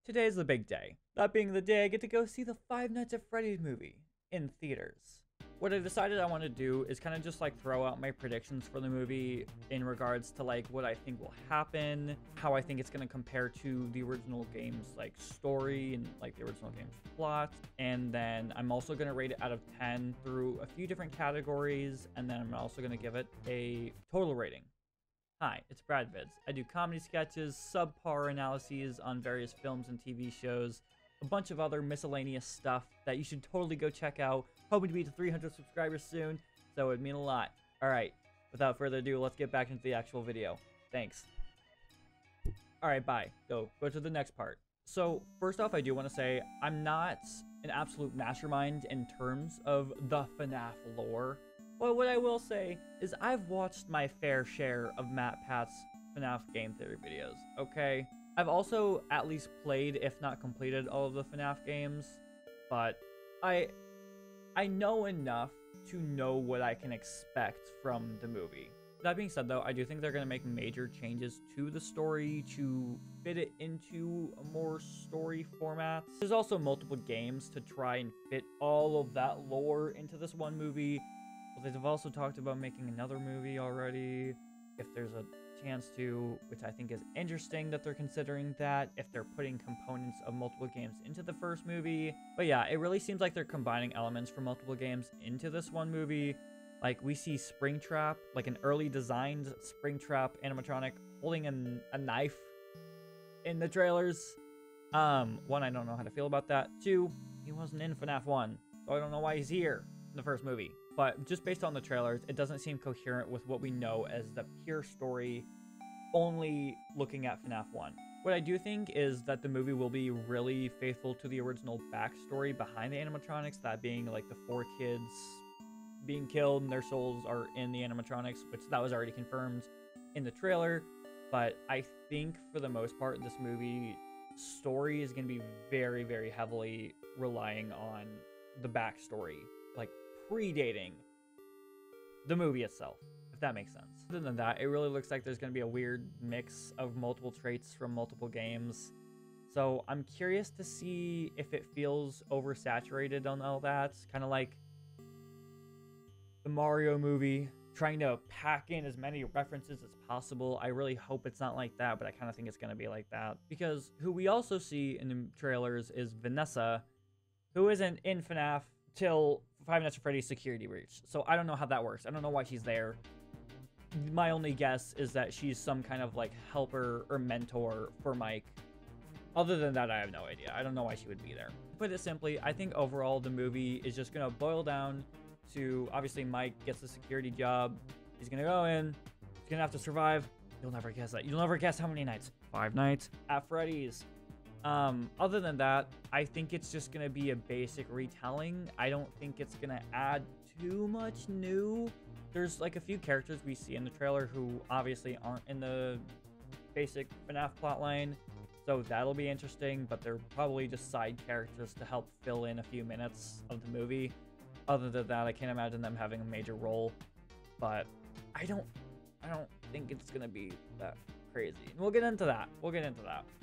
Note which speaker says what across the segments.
Speaker 1: Today's the big day. That being the day I get to go see the Five Nights at Freddy's movie in theaters. What I decided I want to do is kind of just like throw out my predictions for the movie in regards to like what I think will happen, how I think it's going to compare to the original game's like story and like the original game's plot. And then I'm also going to rate it out of 10 through a few different categories. And then I'm also going to give it a total rating. Hi, it's Brad Vids. I do comedy sketches, subpar analyses on various films and TV shows, a bunch of other miscellaneous stuff that you should totally go check out. Hoping to be to 300 subscribers soon, so it'd mean a lot. Alright, without further ado, let's get back into the actual video. Thanks. Alright, bye. Go to the next part. So, first off, I do want to say, I'm not an absolute mastermind in terms of the FNAF lore. But what I will say is I've watched my fair share of Matt Pat's FNAF game theory videos, okay? I've also at least played, if not completed, all of the FNAF games, but I know enough to know what I can expect from the movie. That being said, though, I do think they're going to make major changes to the story to fit it into a more story format. There's also multiple games to try and fit all of that lore into this one movie. Well, they've also talked about making another movie already, if there's a chance to, which I think is interesting that they're considering that, if they're putting components of multiple games into the first movie. But yeah, it really seems like they're combining elements from multiple games into this one movie. Like, we see Springtrap, like an early designed Springtrap animatronic holding a knife in the trailers. One, I don't know how to feel about that. Two, he wasn't in FNAF 1, so I don't know why he's here in the first movie. But just based on the trailers, it doesn't seem coherent with what we know as the pure story, only looking at FNAF 1. What I do think is that the movie will be really faithful to the original backstory behind the animatronics, that being like the 4 kids being killed and their souls are in the animatronics, which that was already confirmed in the trailer. But I think for the most part, this movie story is going to be very, very heavily relying on the backstory, like predating the movie itself, if that makes sense. Other than that, it really looks like there's going to be a weird mix of multiple traits from multiple games. So I'm curious to see if it feels oversaturated on all that. Kind of like the Mario movie, trying to pack in as many references as possible. I really hope it's not like that, but I kind of think it's going to be like that. Because who we also see in the trailers is Vanessa, who isn't in FNAF till Five Nights at Freddy's security breach. So I don't know how that works. I don't know why she's there. My only guess is that she's some kind of like helper or mentor for Mike. Other than that, I have no idea. I don't know why she would be there. To put it simply, I think overall the movie is just going to boil down to, obviously Mike gets the security job. He's going to go in. He's going to have to survive. You'll never guess that. You'll never guess how many nights. 5 nights at Freddy's. Other than that, I think it's just going to be a basic retelling. I don't think it's going to add too much new. There's like a few characters we see in the trailer who obviously aren't in the basic FNAF plotline, so that'll be interesting, but they're probably just side characters to help fill in a few minutes of the movie. Other than that, I can't imagine them having a major role, but I don't think it's going to be that crazy. We'll get into that.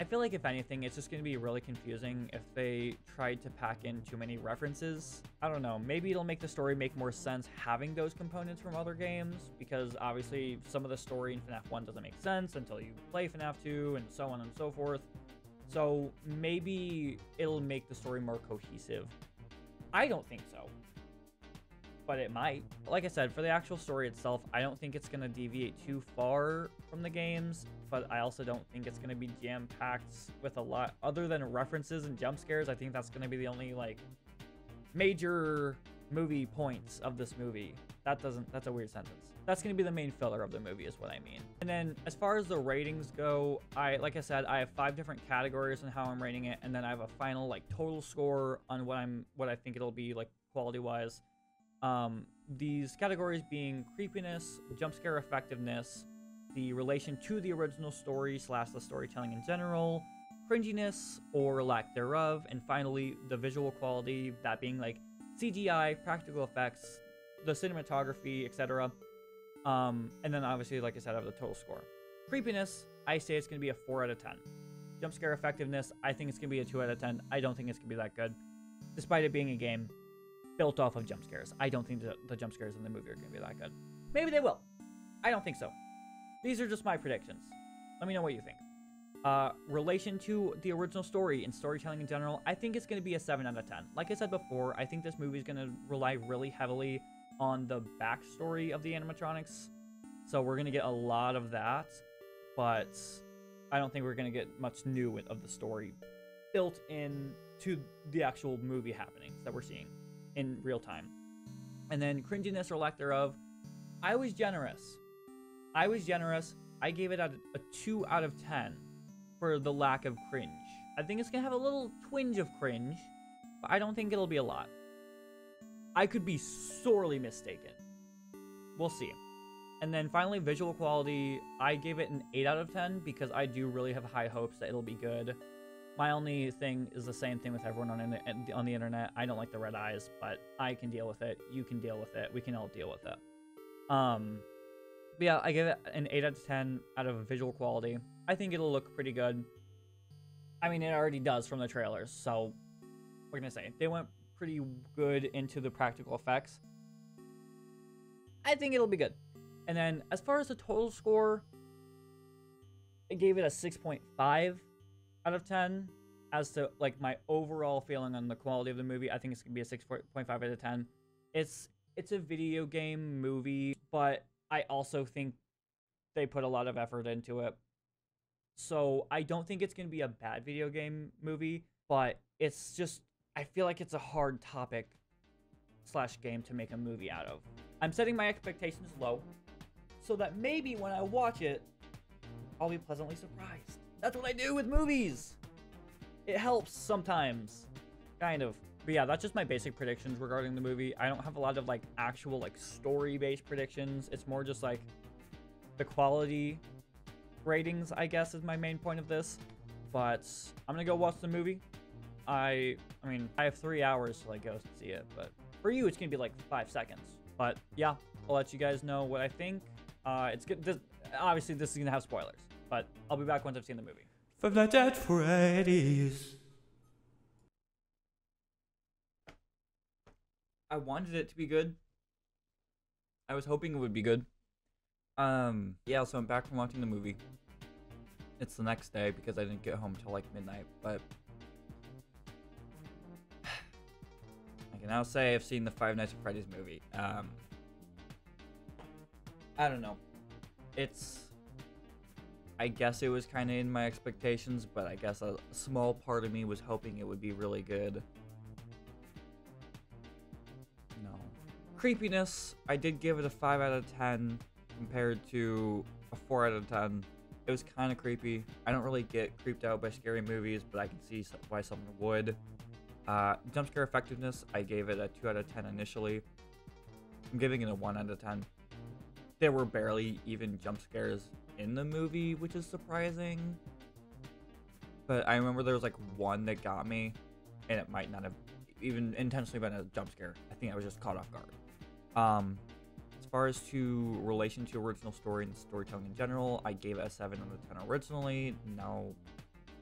Speaker 1: I feel like if anything, it's just going to be really confusing if they tried to pack in too many references. I don't know. Maybe it'll make the story make more sense having those components from other games, because obviously some of the story in FNAF 1 doesn't make sense until you play FNAF 2 and so on and so forth. So maybe it'll make the story more cohesive. I don't think so, but it might. Like I said, for the actual story itself, I don't think it's going to deviate too far from the games, but I also don't think it's going to be jam-packed with a lot other than references and jump scares. I think that's going to be the only like major movie points of this movie. That's a weird sentence. That's going to be the main filler of the movie is what I mean. And then as far as the ratings go, like I said, I have 5 different categories on how I'm rating it, and then I have a final like total score on what I think it'll be like quality-wise. These categories being creepiness, jump scare effectiveness, the relation to the original story / the storytelling in general, cringiness or lack thereof, and finally the visual quality, that being like CGI, practical effects, the cinematography, etc. And then obviously, like I said, I have the total score. Creepiness, I say it's going to be a 4 out of 10. Jump scare effectiveness, I think it's going to be a 2 out of 10. I don't think it's going to be that good. Despite it being a game built off of jump scares. I don't think the jump scares in the movie are going to be that good. Maybe they will. I don't think so. These are just my predictions. Let me know what you think. Relation to the original story and storytelling in general, I think it's going to be a 7 out of 10. Like I said before, I think this movie is going to rely really heavily on the backstory of the animatronics. So we're going to get a lot of that, but I don't think we're going to get much new of the story built in to the actual movie happenings that we're seeing in real time. And then cringiness or lack thereof, I was generous. I gave it a 2 out of 10 for the lack of cringe. I think it's gonna have a little twinge of cringe, but I don't think it'll be a lot. I could be sorely mistaken. We'll see. And then finally, visual quality, I gave it an 8 out of 10 because I do really have high hopes that it'll be good. My only thing is the same thing with everyone on the internet. I don't like the red eyes, but I can deal with it. You can deal with it. We can all deal with it. But yeah, I give it an 8 out of 10 out of visual quality. I think it'll look pretty good. I mean, it already does from the trailers, so what can I say? They went pretty good into the practical effects. I think it'll be good. And then as far as the total score, I gave it a 6.5 out of 10. As to like my overall feeling on the quality of the movie, I think it's gonna be a 6.5 out of 10. It's a video game movie, but I also think they put a lot of effort into it. So I don't think it's gonna be a bad video game movie, but it's just, I feel like it's a hard topic / game to make a movie out of. I'm setting my expectations low so that maybe when I watch it, I'll be pleasantly surprised. That's what I do with movies. It helps sometimes, kind of. But yeah, that's just my basic predictions regarding the movie. I don't have a lot of like actual like story-based predictions. It's more just like the quality ratings, I guess, is my main point of this. But I'm gonna go watch the movie. I mean, I have 3 hours to like go see it, but for you, it's gonna be like 5 seconds. But yeah, I'll let you guys know what I think. It's good. Obviously, this is gonna have spoilers, but I'll be back once I've seen the movie.
Speaker 2: Five Nights at Freddy's.
Speaker 1: I wanted it to be good. I was hoping it would be good. Yeah, so I'm back from watching the movie. It's the next day because I didn't get home till like midnight, but I can now say I've seen the Five Nights at Freddy's movie. I don't know. I guess it was kind of in my expectations, but I guess a small part of me was hoping it would be really good. No. Creepiness, I did give it a 5 out of 10 compared to a 4 out of 10. It was kind of creepy. I don't really get creeped out by scary movies, but I can see why someone would. Jump scare effectiveness, I gave it a 2 out of 10 initially. I'm giving it a 1 out of 10. There were barely even jump scares in the movie, which is surprising. But I remember there was like one that got me, and it might not have even intentionally been a jump scare. I think I was just caught off guard. As far as to relation to original story and storytelling in general, I gave it a 7 out of 10 originally. Now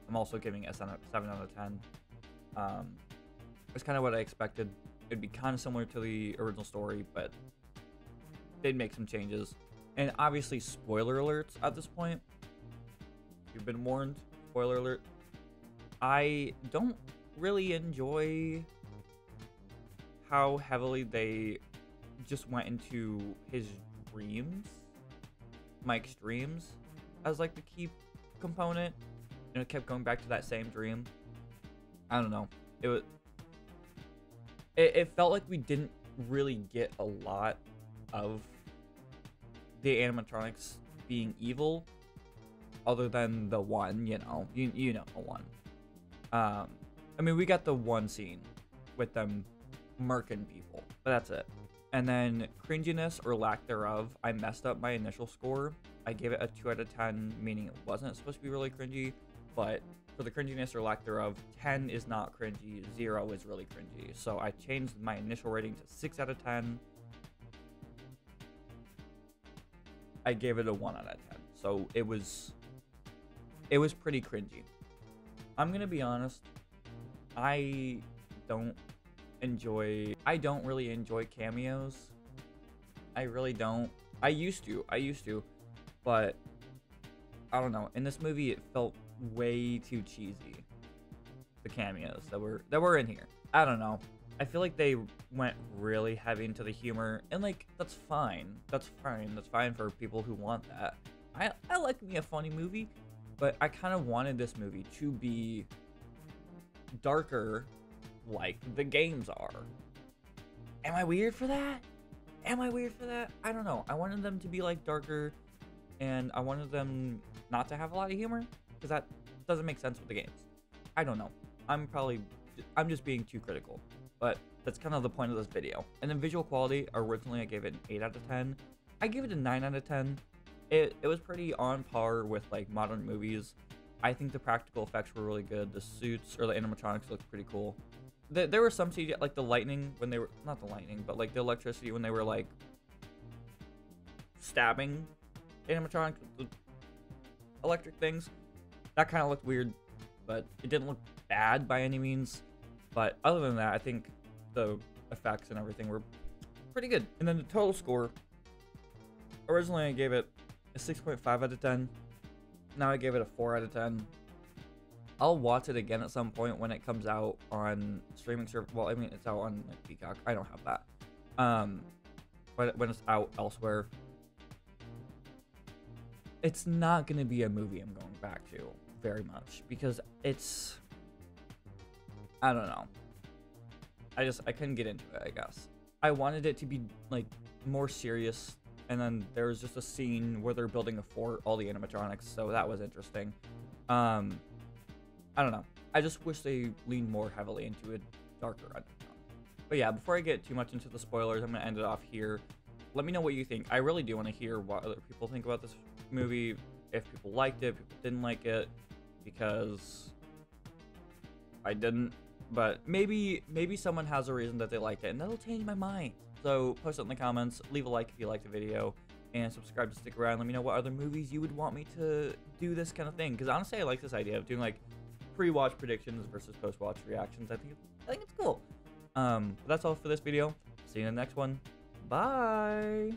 Speaker 1: I'm also giving it a 7 out of 10. It's kind of what I expected. It'd be kind of similar to the original story, but they'd make some changes. And obviously, spoiler alerts at this point. You've been warned. Spoiler alert. I don't really enjoy how heavily they just went into his dreams, Mike's dreams, as like the key component. And it kept going back to that same dream. I don't know. It felt like we didn't really get a lot of the animatronics being evil, other than the one, you know the one. I mean, we got the one scene with them murking people, but that's it. And then cringiness or lack thereof, I messed up my initial score. I gave it a 2 out of 10, meaning it wasn't supposed to be really cringy, but for the cringiness or lack thereof, 10 is not cringy, 0 is really cringy. So I changed my initial rating to 6 out of 10. I gave it a 1 out of 10. So it was pretty cringy. I'm gonna be honest. I don't I don't really enjoy cameos. I really don't. I used to, but I don't know. In this movie, it felt way too cheesy. The cameos that were in here. I don't know. I feel like they went really heavy into the humor, and like that's fine. That's fine. That's fine for people who want that. I like me a funny movie, but I kind of wanted this movie to be darker, like the games are. Am I weird for that? Am I weird for that? I don't know. I wanted them to be like darker, and I wanted them not to have a lot of humor, because that doesn't make sense with the games. I don't know. I'm just being too critical, but that's kind of the point of this video. And then visual quality, originally I gave it an 8 out of 10. I gave it a 9 out of 10. It was pretty on par with like modern movies. I think the practical effects were really good. The suits or the animatronics looked pretty cool. There were some CGI, like the lightning when they were, not the lightning, but like the electricity when they were like stabbing animatronics with the electric things. That kind of looked weird, but it didn't look bad by any means. But other than that, I think the effects and everything were pretty good. And then the total score, originally I gave it a 6.5 out of 10. Now I gave it a 4 out of 10. I'll watch it again at some point when it comes out on streaming service. Well, I mean, it's out on like Peacock. I don't have that. But when it's out elsewhere, it's not going to be a movie I'm going back to very much, because it's, I don't know. I couldn't get into it, I guess. I wanted it to be like more serious, and then there was just a scene where they're building a fort, all the animatronics, so that was interesting. I don't know. I just wish they leaned more heavily into a darker undertone. But yeah, before I get too much into the spoilers, I'm going to end it off here. Let me know what you think. I really do want to hear what other people think about this movie. If people liked it, people didn't like it, because I didn't. But maybe someone has a reason that they liked it, and that'll change my mind. So post it in the comments, leave a like if you liked the video, and subscribe to stick around. Let me know what other movies you would want me to do this kind of thing, because honestly, I like this idea of doing like pre-watch predictions versus post-watch reactions. I think it's cool. But that's all for this video. See you in the next one. Bye.